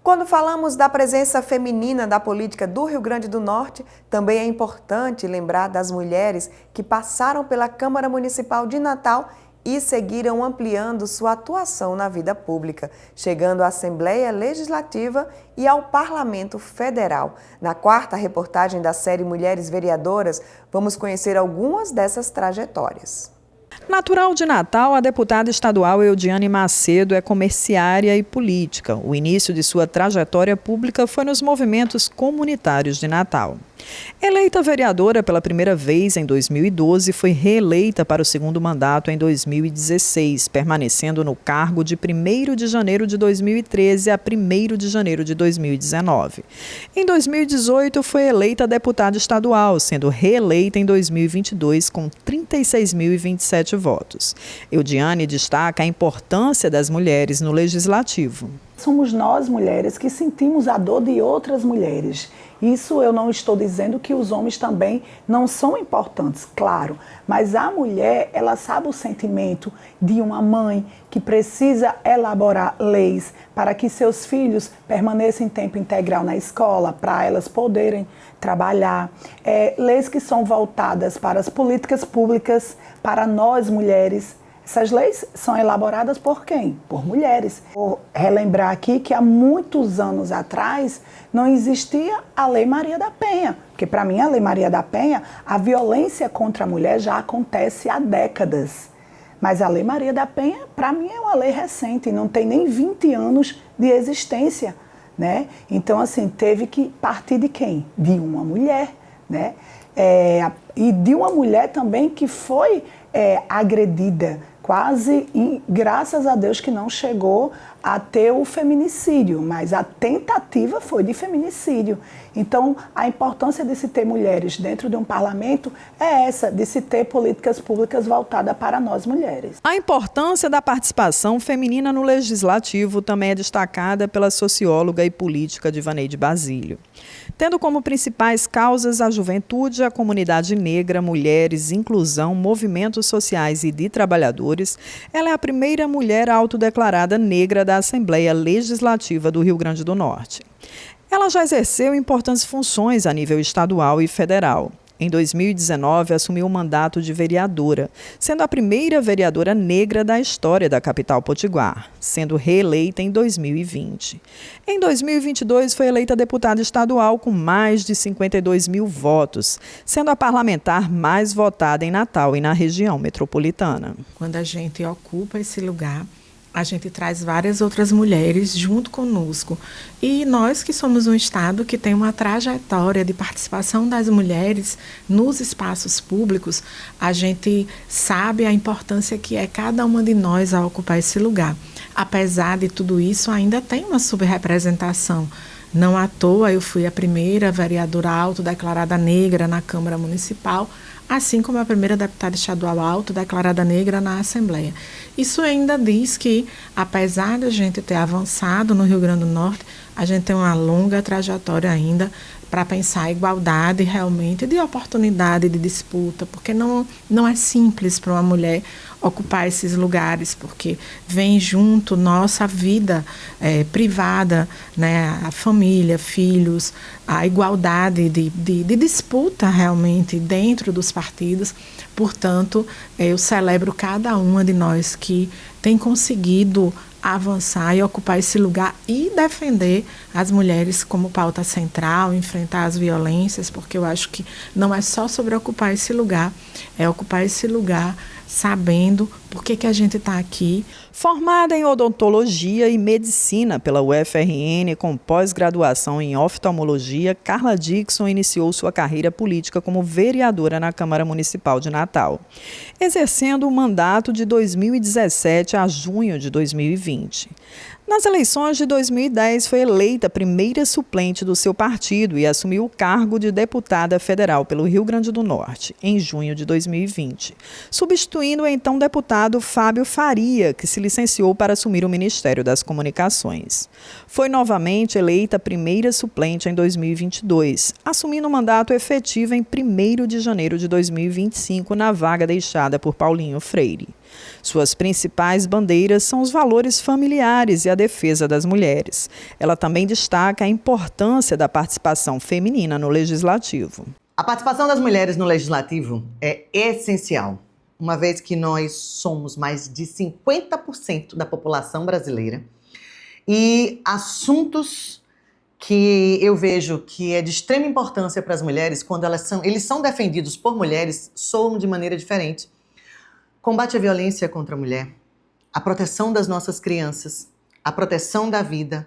Quando falamos da presença feminina da política do Rio Grande do Norte, também é importante lembrar das mulheres que passaram pela Câmara Municipal de Natal e seguiram ampliando sua atuação na vida pública, chegando à Assembleia Legislativa e ao Parlamento Federal. Na quarta reportagem da série Mulheres Vereadoras, vamos conhecer algumas dessas trajetórias. Natural de Natal, a deputada estadual Eudiane Macedo é comerciária e política. O início de sua trajetória pública foi nos movimentos comunitários de Natal. Eleita vereadora pela primeira vez em 2012, foi reeleita para o segundo mandato em 2016, permanecendo no cargo de 1º de janeiro de 2013 a 1º de janeiro de 2019. Em 2018, foi eleita deputada estadual, sendo reeleita em 2022 com 36.027 votos. Eudiane destaca a importância das mulheres no legislativo. Somos nós, mulheres, que sentimos a dor de outras mulheres. Isso eu não estou dizendo que os homens também não são importantes, claro. Mas a mulher, ela sabe o sentimento de uma mãe que precisa elaborar leis para que seus filhos permaneçam em tempo integral na escola, para elas poderem trabalhar. Leis que são voltadas para as políticas públicas, para nós, mulheres. Essas leis são elaboradas por quem? Por mulheres. Vou relembrar aqui que há muitos anos atrás não existia a Lei Maria da Penha, porque para mim a Lei Maria da Penha, a violência contra a mulher já acontece há décadas. Mas a Lei Maria da Penha, para mim, é uma lei recente, não tem nem 20 anos de existência, né? Então, assim, teve que partir de quem? De uma mulher, né? E de uma mulher também que foi agredida, quase, graças a Deus que não chegou a ter o feminicídio, mas a tentativa foi de feminicídio. Então, a importância de se ter mulheres dentro de um parlamento é essa, de se ter políticas públicas voltadas para nós mulheres. A importância da participação feminina no legislativo também é destacada pela socióloga e política Divaneide Basílio. Tendo como principais causas a juventude, a comunidade negra, mulheres, inclusão, movimentos sociais e de trabalhadores, ela é a primeira mulher autodeclarada negra da Assembleia Legislativa do Rio Grande do Norte. Ela já exerceu importantes funções a nível estadual e federal. Em 2019, assumiu o mandato de vereadora, sendo a primeira vereadora negra da história da capital potiguar, sendo reeleita em 2020. Em 2022, foi eleita deputada estadual com mais de 52 mil votos, sendo a parlamentar mais votada em Natal e na região metropolitana. Quando a gente ocupa esse lugar, a gente traz várias outras mulheres junto conosco. E nós que somos um estado que tem uma trajetória de participação das mulheres nos espaços públicos, a gente sabe a importância que é cada uma de nós a ocupar esse lugar. Apesar de tudo isso, ainda tem uma subrepresentação. Não à toa eu fui a primeira vereadora autodeclarada negra na Câmara Municipal, assim como a primeira deputada estadual autodeclarada negra na Assembleia. Isso ainda diz que, apesar de a gente ter avançado no Rio Grande do Norte, a gente tem uma longa trajetória ainda para pensar a igualdade realmente de oportunidade de disputa, porque não é simples para uma mulher ocupar esses lugares, porque vem junto nossa vida privada, né, a família, filhos, a igualdade de disputa realmente dentro dos partidos. Portanto, eu celebro cada uma de nós que tem conseguido avançar e ocupar esse lugar e defender as mulheres como pauta central, enfrentar as violências, porque eu acho que não é só sobre ocupar esse lugar, é ocupar esse lugar sabendo por que a gente está aqui. Formada em odontologia e medicina pela UFRN com pós-graduação em oftalmologia, Carla Dixon iniciou sua carreira política como vereadora na Câmara Municipal de Natal, exercendo o mandato de 2017 a junho de 2020. Nas eleições de 2010, foi eleita primeira suplente do seu partido e assumiu o cargo de deputada federal pelo Rio Grande do Norte, em junho de 2020, substituindo o então deputado Fábio Faria, que se licenciou para assumir o Ministério das Comunicações. Foi novamente eleita primeira suplente em 2022, assumindo o mandato efetivo em 1º de janeiro de 2025, na vaga deixada por Paulinho Freire. Suas principais bandeiras são os valores familiares e a defesa das mulheres. Ela também destaca a importância da participação feminina no legislativo. A participação das mulheres no legislativo é essencial, uma vez que nós somos mais de 50% da população brasileira e assuntos que eu vejo que é de extrema importância para as mulheres, quando eles são defendidos por mulheres, soam de maneira diferente. Combate à violência contra a mulher, a proteção das nossas crianças, a proteção da vida.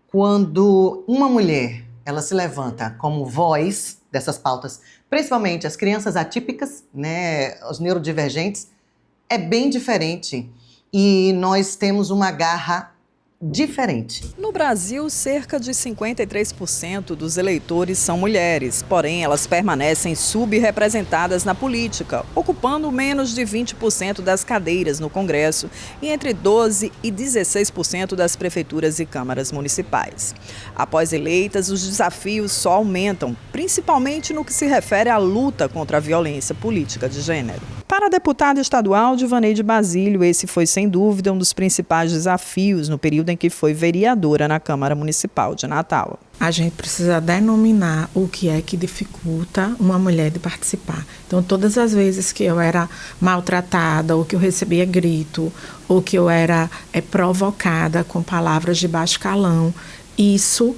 Quando uma mulher ela se levanta como voz dessas pautas, principalmente as crianças atípicas, né, os neurodivergentes, é bem diferente e nós temos uma garra diferente. No Brasil, cerca de 53% dos eleitores são mulheres, porém elas permanecem subrepresentadas na política, ocupando menos de 20% das cadeiras no Congresso e entre 12% e 16% das prefeituras e câmaras municipais. Após eleitas, os desafios só aumentam, principalmente no que se refere à luta contra a violência política de gênero. Para a deputada estadual Divaneide Basílio, esse foi sem dúvida um dos principais desafios no período em que foi vereadora na Câmara Municipal de Natal. A gente precisa denominar o que é que dificulta uma mulher de participar. Então, todas as vezes que eu era maltratada, ou que eu recebia grito, ou que eu era provocada com palavras de baixo calão, isso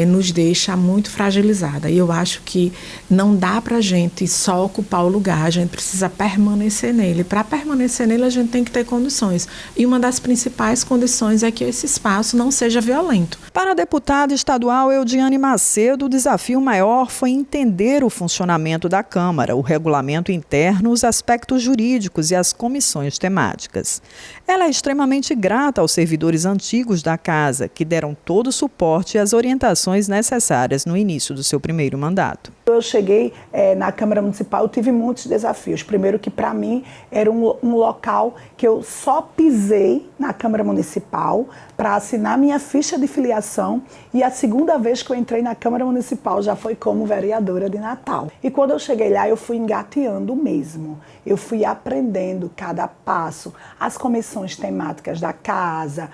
nos deixa muito fragilizada. E eu acho que não dá para a gente só ocupar o lugar, a gente precisa permanecer nele. Para permanecer nele, a gente tem que ter condições. E uma das principais condições é que esse espaço não seja violento. Para a deputada estadual Eudiane Macedo, o desafio maior foi entender o funcionamento da Câmara, o regulamento interno, os aspectos jurídicos e as comissões temáticas. Ela é extremamente grata aos servidores antigos da casa, que deram todo o suporte e as orientações necessárias no início do seu primeiro mandato. Eu cheguei na Câmara Municipal, eu tive muitos desafios. Primeiro que para mim era um local que eu só pisei na Câmara Municipal para assinar minha ficha de filiação, e a segunda vez que eu entrei na Câmara Municipal já foi como vereadora de Natal. E quando eu cheguei lá, eu fui engateando mesmo. Eu fui aprendendo cada passo, as comissões temáticas da casa,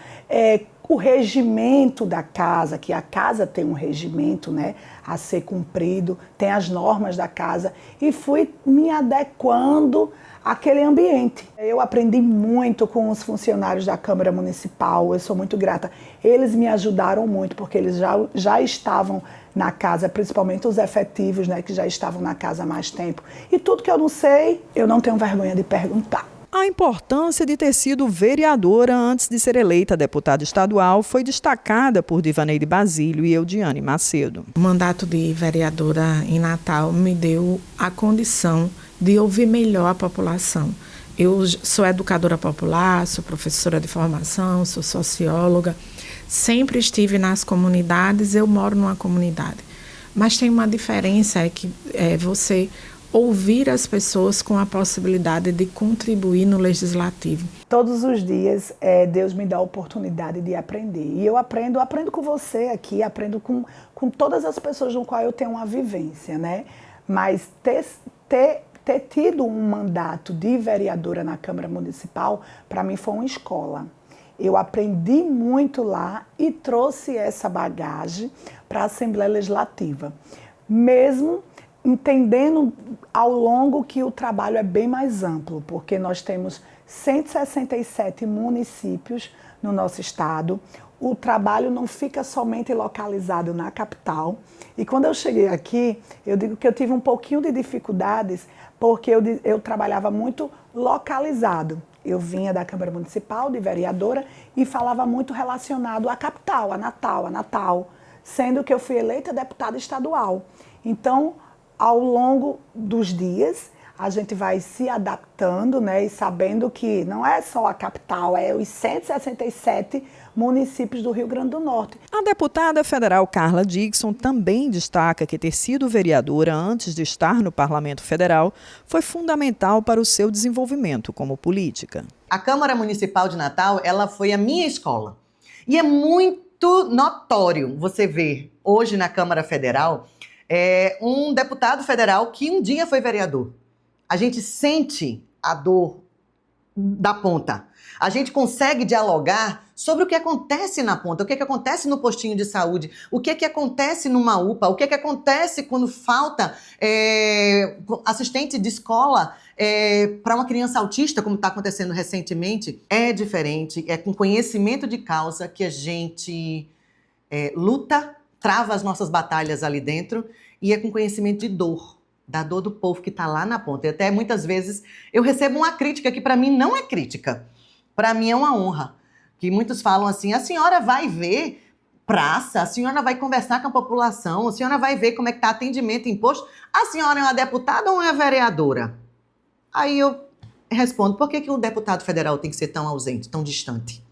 o regimento da casa, que a casa tem um regimento, né, a ser cumprido, tem as normas da casa, e fui me adequando àquele ambiente. Eu aprendi muito com os funcionários da Câmara Municipal, eu sou muito grata. Eles me ajudaram muito, porque eles já estavam na casa, principalmente os efetivos, né, que já estavam na casa há mais tempo. E tudo que eu não sei, eu não tenho vergonha de perguntar. A importância de ter sido vereadora antes de ser eleita deputada estadual foi destacada por Divaneide Basílio e Eudiane Macedo. O mandato de vereadora em Natal me deu a condição de ouvir melhor a população. Eu sou educadora popular, sou professora de formação, sou socióloga, sempre estive nas comunidades, eu moro numa comunidade. Mas tem uma diferença, é que você ouvir as pessoas com a possibilidade de contribuir no legislativo. Todos os dias, Deus me dá a oportunidade de aprender. E eu aprendo com você aqui, aprendo com todas as pessoas com quais eu tenho uma vivência, né? Mas ter tido um mandato de vereadora na Câmara Municipal, para mim foi uma escola. Eu aprendi muito lá e trouxe essa bagagem para a Assembleia Legislativa. Mesmo entendendo ao longo que o trabalho é bem mais amplo, porque nós temos 167 municípios no nosso estado. O trabalho não fica somente localizado na capital. E quando eu cheguei aqui, eu digo que eu tive um pouquinho de dificuldades, porque eu trabalhava muito localizado. Eu vinha da Câmara Municipal, de vereadora, e falava muito relacionado à capital, a Natal, sendo que eu fui eleita deputada estadual. Então, ao longo dos dias, a gente vai se adaptando, né, e sabendo que não é só a capital, é os 167 municípios do Rio Grande do Norte. A deputada federal Carla Dickson também destaca que ter sido vereadora antes de estar no Parlamento Federal foi fundamental para o seu desenvolvimento como política. A Câmara Municipal de Natal, ela foi a minha escola. E é muito notório você ver hoje na Câmara Federal um deputado federal que um dia foi vereador. A gente sente a dor da ponta. A gente consegue dialogar sobre o que acontece na ponta, o que acontece no postinho de saúde, o que acontece numa UPA, o que acontece quando falta assistente de escola para uma criança autista, como está acontecendo recentemente. É diferente, é com conhecimento de causa que a gente luta, trava as nossas batalhas ali dentro, e é com conhecimento de dor, da dor do povo que está lá na ponta. E até muitas vezes eu recebo uma crítica que para mim não é crítica, para mim é uma honra. Que muitos falam assim: a senhora vai ver praça, a senhora vai conversar com a população, a senhora vai ver como é que está atendimento em posto. A senhora é uma deputada ou é uma vereadora? Aí eu respondo: por que o deputado federal tem que ser tão ausente, tão distante?